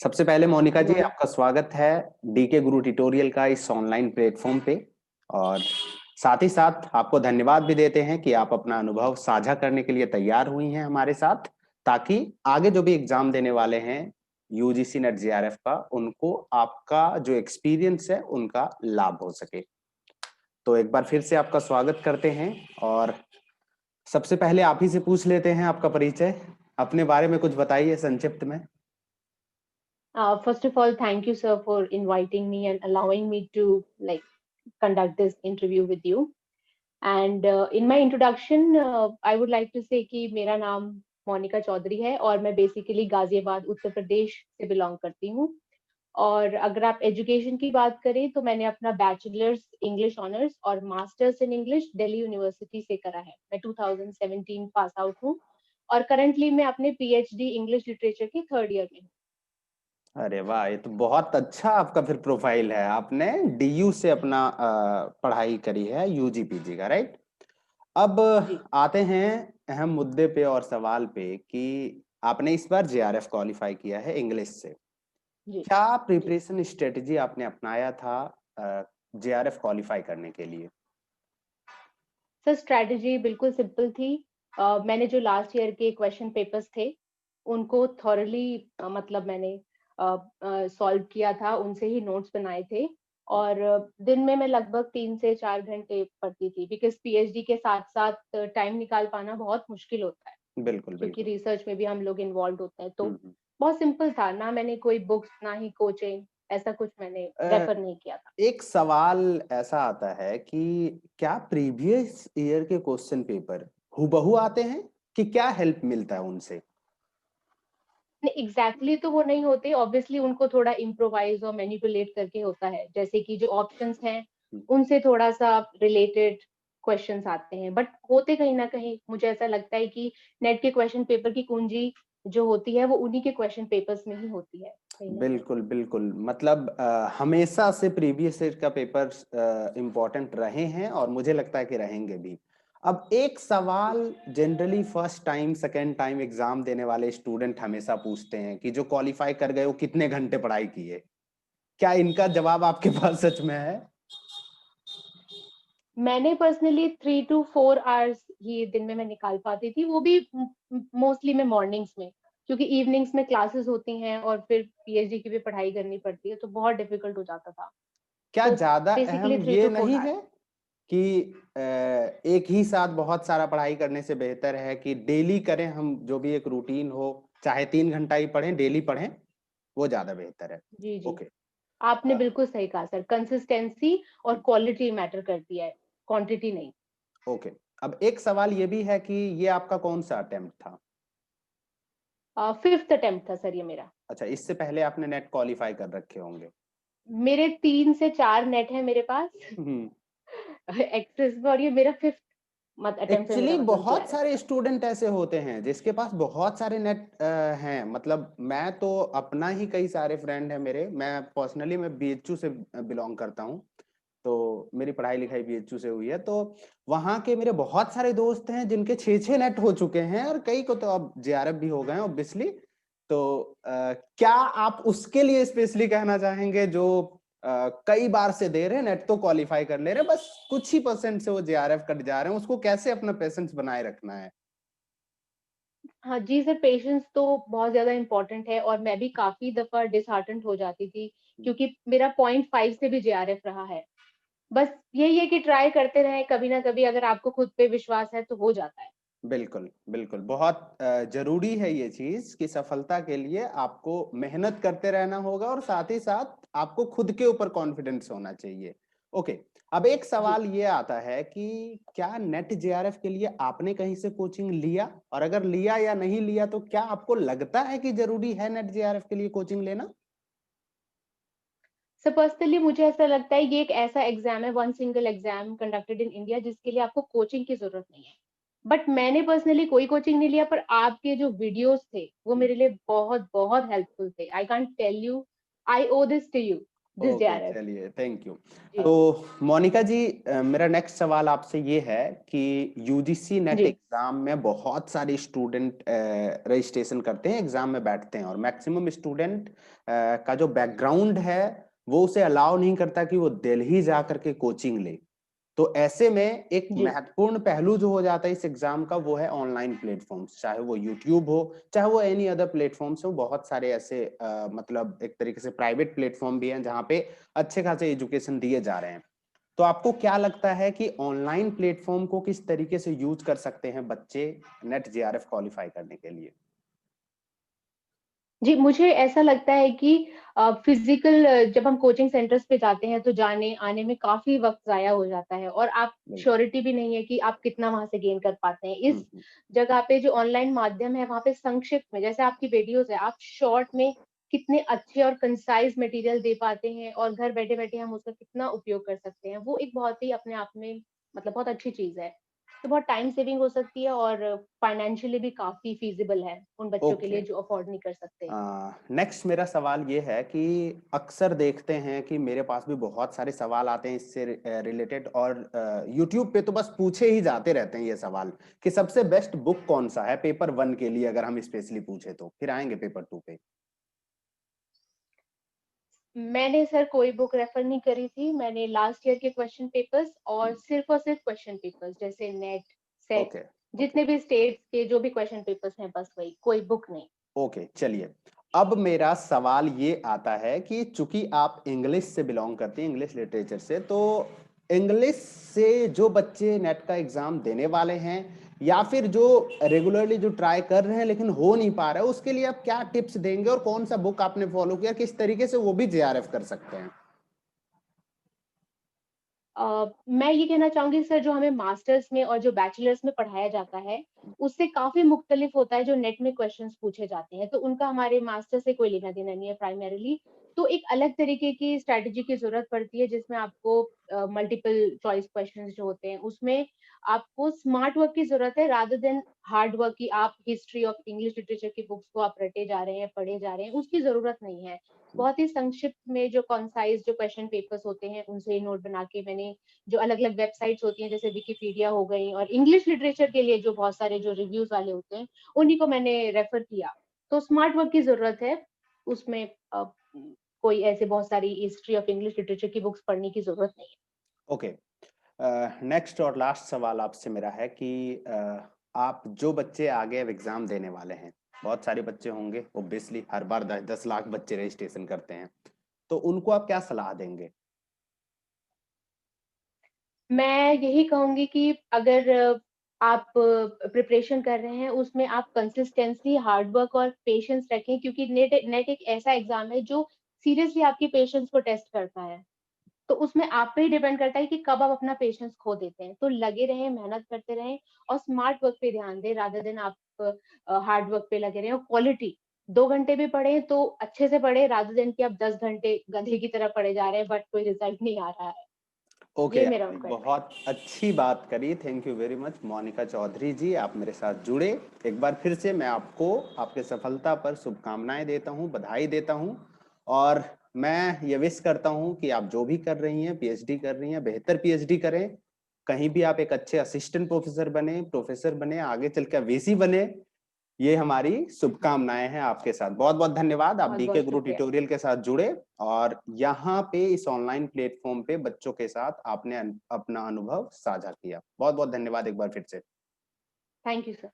सबसे पहले मोनिका गुड जी, मॉर्निंग। आपका स्वागत है डीके गुरु ट्यूटोरियल का इस ऑनलाइन प्लेटफॉर्म पे। और साथ ही साथ आपको धन्यवाद भी देते हैं कि आप अपना अनुभव साझा करने के लिए तैयार हुई हैं हमारे साथ, ताकि आगे जो भी एग्जाम देने वाले हैं यूजीसी नेट जेआरएफ का, उनको आपका जो एक्सपीरियंस है उनका लाभ हो सके। तो एक बार फिर से आपका स्वागत करते हैं और सबसे पहले आप ही से पूछ लेते हैं आपका परिचय। अपने बारे में कुछ बताइए संक्षिप्त में। First of all, thank you, sir, for inviting me and allowing me to conduct this interview with you. And in my introduction, I would like to say कि मेरा नाम मोनिका चौधरी है और मैं बेसिकली गाजियाबाद उत्तर प्रदेश से बिलोंग करती हूँ। और अगर आप एजुकेशन की बात करें तो मैंने अपना बैचलर्स इंग्लिश ऑनर्स और masters in English Delhi university से करा है। मैं 2017 पास आउट हूँ और करंटली मैं अपने पीएचडी इंग्लिश लिटरेचर के थर्ड ईयर में हूँ। अरे वाह, ये तो बहुत अच्छा आपका फिर प्रोफाइल है। आपने डीयू से अपना पढ़ाई करी है, यूजी पीजी का, राइट। अब जी आते हैं अहम मुद्दे पे और सवाल पे कि आपने इस बार जेआरएफ क्वालिफाई किया है इंग्लिश से। जी क्या जी प्रिपरेशन स्ट्रेटजी आपने अपनाया था जेआरएफ क्वालिफाई करने के लिए? सर, स्ट्रैटेजी बिल्कुल सिंपल थी। मैंने जो लास्ट ईयर के क्वेश्चन पेपर्स थे उनको थॉरली मतलब मैंने सॉल्व किया था, उनसे ही नोट्स बनाए थे। और दिन में मैं लगभग 3 से 4 घंटे पढ़ती थी, बिकॉज पीएचडी के साथ साथ टाइम निकाल पाना बहुत मुश्किल होता है, बिल्कुल क्योंकि बिल्कुल। रिसर्च में भी हम लोग इन्वॉल्व होते हैं। तो हम्म। बहुत सिंपल था ना, मैंने कोई बुक्स ना ही कोचिंग ऐसा कुछ मैंने अ, रेफर नहीं किया था। एक सवाल ऐसा आता है कि क्या प्रीवियस ईयर के क्वेश्चन पेपर हूबहू आते हैं कि क्या हेल्प मिलता है उनसे? नहीं, एग्जैक्टली तो वो नहीं होते, ऑब्वियसली उनको थोड़ा इम्प्रोवाइज और मैनिपुलेट करके होता है, जैसे कि जो ऑप्शंस हैं उनसे थोड़ा सा रिलेटेड क्वेश्चंस आते हैं, बट होते कहीं ना कहीं मुझे ऐसा लगता है कि नेट के क्वेश्चन पेपर की कुंजी जो होती है वो उन्हीं के क्वेश्चन पेपर्स में ही होती है कहीं ना कहीं। बिल्कुल बिल्कुल, मतलब हमेशा से प्रीवियस ईयर का पेपर इम्पोर्टेंट रहे हैं और मुझे लगता है कि रहेंगे भी। अब एक सवाल generally first time second time exam देने वाले स्टूडेंट हमेशा पूछते हैं कि जो क्वालिफाई कर गए वो कितने घंटे पढ़ाई किए। क्या इनका जवाब आपके पास सच में है? मैंने पर्सनली 3 to 4 आवर्स ही दिन में मैं निकाल पाती थी, वो भी मोस्टली मैं मॉर्निंग्स में, क्योंकि इवनिंग्स में क्लासेस होती हैं और फिर पीएचडी की भी पढ़ाई करनी पड़ती है, तो बहुत डिफिकल्ट हो जाता था। क्या तो ज्यादा बेसिकली अहम थ्री ये टू फोर नहीं है आवर्स कि एक ही साथ बहुत सारा पढ़ाई करने से बेहतर है कि डेली करें, हम जो भी एक रूटीन हो, चाहे 3 घंटा ही पढ़ें, डेली पढ़ें, वो ज्यादा बेहतर है। जी जी, ओके। आपने बिल्कुल सही कहा सर, कंसिस्टेंसी और क्वालिटी मैटर करती है, क्वांटिटी नहीं। ओके। अब एक सवाल ये भी है कि ये आपका कौन सा अटेम्प्ट था? फिफ्थ अटेम्प्ट था सर ये मेरा। अच्छा, इससे पहले आपने नेट क्वालिफाई कर रखे होंगे। मेरे 3 से 4 नेट है मेरे पास हम्म। एक्सेस में, और ये मेरा फिफ्थ मत अटेम्प्ट है एक्चुअली मेरा, मतलब बहुत जेआरएफ सारे का। स्टूडेंट ऐसे होते हैं जिसके पास बहुत सारे नेट हैं। मतलब मैं तो अपना ही कई सारे फ्रेंड हैं मेरे, मैं पर्सनली मैं बीएचयू से बिलोंग करता हूँ। तो मेरी पढ़ाई लिखाई बीएचयू से हुई है। तो वहाँ के मेरे बहुत सारे दोस्त हैं जिनके 6 6 नेट हो चुके हैं और कई को तो अब जेआरएफ भी हो गए हैं ऑब्वियसली। तो क्या आप उसके लिए स्पेशली कहना चाहेंगे जो कई बार से दे रहे हैं, नेट तो क्वालिफाई कर ले रहे हैं, बस कुछ ही परसेंट से वो जेआरएफ कट जा रहे हैं, उसको कैसे अपना पेशेंस बनाए रखना है? हाँ जी सर, पेशेंस तो बहुत ज्यादा इम्पोर्टेंट है, और मैं भी काफी दफा डिसहार्टेंड हो जाती थी, क्योंकि मेरा 0.5 से भी जेआरएफ रहा है। बस यही है कि ट्राई करते रहें, कभी ना कभी अगर आपको खुद पे विश्वास है तो हो जाता है। बिल्कुल बिल्कुल, बहुत जरूरी है ये चीज कि सफलता के लिए आपको मेहनत करते रहना होगा और साथ ही साथ आपको खुद के ऊपर कॉन्फिडेंस होना चाहिए। ओके। अब एक जी सवाल ये आता है कि क्या नेट जेआरएफ के लिए आपने कहीं से कोचिंग लिया, और अगर लिया या नहीं लिया तो क्या आपको लगता है कि जरूरी है नेट जेआरएफ के लिए कोचिंग लेना? सर, पर्सनली मुझे ऐसा लगता है ये एक ऐसा एग्जाम है, one single exam conducted in India, जिसके लिए आपको कोचिंग की जरूरत नहीं है। बट मैंने पर्सनली कोई कोचिंग नहीं लिया, पर आपके जो वीडियोस थे वो मेरे लिए बहुत बहुत हेल्पफुल थे। I can't tell you, I owe this to you. This okay, JRF। चलिए, थैंक यू। जी तो मोनिका जी, मेरा नेक्स्ट सवाल आपसे ये है कि यूजीसी नेट जी एग्जाम में बहुत सारे स्टूडेंट रजिस्ट्रेशन करते हैं, एग्जाम में बैठते हैं, और मैक्सिमम स्टूडेंट का जो बैकग्राउंड है वो उसे अलाउ नहीं करता कि वो दिल्ली जा करके कोचिंग ले। तो ऐसे में एक जी महत्वपूर्ण पहलू जो हो जाता है इस एग्जाम का, वो है ऑनलाइन प्लेटफॉर्म्स, चाहे वो यूट्यूब हो, चाहे वो एनी अदर प्लेटफॉर्म्स हो। बहुत सारे ऐसे मतलब एक तरीके से प्राइवेट प्लेटफॉर्म भी हैं जहाँ पे अच्छे खासे एजुकेशन दिए जा रहे हैं। तो आपको क्या लगता है कि ऑनलाइन प्लेटफॉर्म को किस तरीके से यूज कर सकते हैं बच्चे नेट जेआरएफ क्वालिफाई करने के लिए? जी, मुझे ऐसा लगता है कि फिजिकल जब हम कोचिंग सेंटर्स पे जाते हैं तो जाने आने में काफी वक्त जाया हो जाता है और आप बिल्कुल। श्योरिटी भी नहीं है कि आप कितना वहां से गेन कर पाते हैं। इस हम्म। जगह पे जो ऑनलाइन माध्यम है वहां पे संक्षिप्त में, जैसे आपकी वीडियोस है, आप शॉर्ट में कितने अच्छे और कंसाइज मटेरियल दे पाते हैं और घर बैठे बैठे हम उसका कितना उपयोग कर सकते हैं, वो एक बहुत ही अपने आप में मतलब बहुत अच्छी चीज है। तो बहुत टाइम सेविंग हो सकती है और फाइनेंशियली भी काफी फीजिबल है उन बच्चों के लिए ओके। जो अफोर्ड नहीं कर सकते। नेक्स्ट मेरा सवाल ये है कि अक्सर देखते हैं कि मेरे पास भी बहुत सारे सवाल आते हैं इससे रिलेटेड, और यूट्यूब पे तो बस पूछे ही जाते रहते हैं ये सवाल कि सबसे बेस्ट बुक कौन सा है पेपर 1 के लिए, अगर हम स्पेशली पूछे तो। फिर आएंगे पेपर 2 पे। मैंने सर कोई बुक रेफर नहीं करी थी। मैंने लास्ट ईयर के क्वेश्चन पेपर्स और सिर्फ क्वेश्चन पेपर्स जैसे नेट, सेट, ओके। ओके। जितने भी स्टेट्स के जो भी क्वेश्चन पेपर्स हैं बस वही, कोई बुक नहीं। ओके, चलिए। अब मेरा सवाल ये आता है कि चूंकि आप इंग्लिश से बिलोंग करते हैं, इंग्लिश लिटरेचर से, तो इंग्लिश से जो बच्चे नेट का एग्जाम देने वाले हैं या फिर जो रेगुलरली जो ट्राई कर रहे हैं लेकिन हो नहीं पा रहा है, उसके लिए आप क्या टिप्स देंगे, और कौन सा बुक आपने फॉलो किया, किस तरीके से वो भी जेआरएफ कर सकते हैं? मैं ये कहना चाहूंगी सर, जो हमें मास्टर्स में और जो बैचलर्स में पढ़ाया जाता है उससे काफी मुख्तलिफ होता है जो नेट में क्वेश्चंस पूछे जाते हैं, तो उनका हमारे मास्टर से कोई लेना देना नहीं है प्राइमरीली। तो एक अलग तरीके की स्ट्रेटजी की जरूरत पड़ती है जिसमें आपको मल्टीपल चॉइस क्वेश्चंस जो होते हैं उसमें आपको स्मार्ट वर्क की जरूरत है, रादर देन हार्ड वर्क की आप हिस्ट्री ऑफ इंग्लिश लिटरेचर की बुक्स को आप रटे जा रहे हैं, पढ़े जा रहे हैं, उसकी जरूरत नहीं है। बहुत ही संक्षिप्त में जो कॉन्साइज जो क्वेश्चन पेपर्स होते हैं उनसे नोट बना के मैंने, जो अलग अलग वेबसाइट्स होती हैं जैसे विकिपीडिया हो गई और इंग्लिश लिटरेचर के लिए जो बहुत सारे जो रिव्यूज वाले होते हैं उन्हीं को मैंने रेफर किया। तो स्मार्ट वर्क की जरूरत है उसमें, कोई ऐसे बहुत सारी हिस्ट्री ऑफ इंग्लिश लिटरेचर की बुक्स पढ़ने की जरूरत नहीं है। ओके। नेक्स्ट और लास्ट सवाल आपसे मेरा है कि आप जो बच्चे आगे अब एग्जाम देने वाले हैं, बहुत सारे बच्चे होंगे ओब्वियसली, हर बार 10-10 लाख बच्चे रजिस्ट्रेशन करते हैं, तो उनको आप क्या सलाह देंगे? मैं यही कहूंगी कि अगर आप प्रिपरेशन कर रहे हैं उसमें आप कंसिस्टेंसी, हार्ड वर्क और पेशेंस रखें, क्योंकि नेट नेट एक ऐसा एग्जाम है जो सीरियसली आपकी पेशेंस को टेस्ट करता है। तो उसमें आप पे ही डिपेंड करता है कि कब आप अपना पेशेंस खो देते हैं। तो लगे रहें, मेहनत करते रहें और स्मार्ट वर्क पे ध्यान दें रादर देन आप हार्ड वर्क पे लगे रहें। और क्वालिटी, 2 घंटे भी पढ़े तो अच्छे से पढ़े रादर देन कि आप 10 घंटे गधे की तरह पढ़े जा रहे हैं बट कोई रिजल्ट नहीं आ रहा है। ओके, ये मेरा आपने उनको एडवाइस। बहुत अच्छी बात करी, thank you very much Monika Chaudhary ji, आप मेरे साथ जुड़े। एक बार फिर से मैं आपको आपके सफलता पर शुभकामनाएं देता हूं, बधाई देता हूं, और मैं ये विश करता हूं कि आप जो भी कर रही हैं, पीएचडी कर रही हैं, बेहतर पीएचडी करें, कहीं भी आप एक अच्छे असिस्टेंट प्रोफेसर बने, आगे चल के वीसी बने। ये हमारी शुभकामनाएं हैं आपके साथ। बहुत बहुत धन्यवाद, आप बहुत डीके बहुत गुरु शुक्रिया। ट्यूटोरियल के साथ जुड़े, और यहाँ पे इस ऑनलाइन प्लेटफॉर्म पे बच्चों के साथ आपने अपना अनुभव साझा किया। बहुत बहुत धन्यवाद एक बार फिर से। Thank you sir.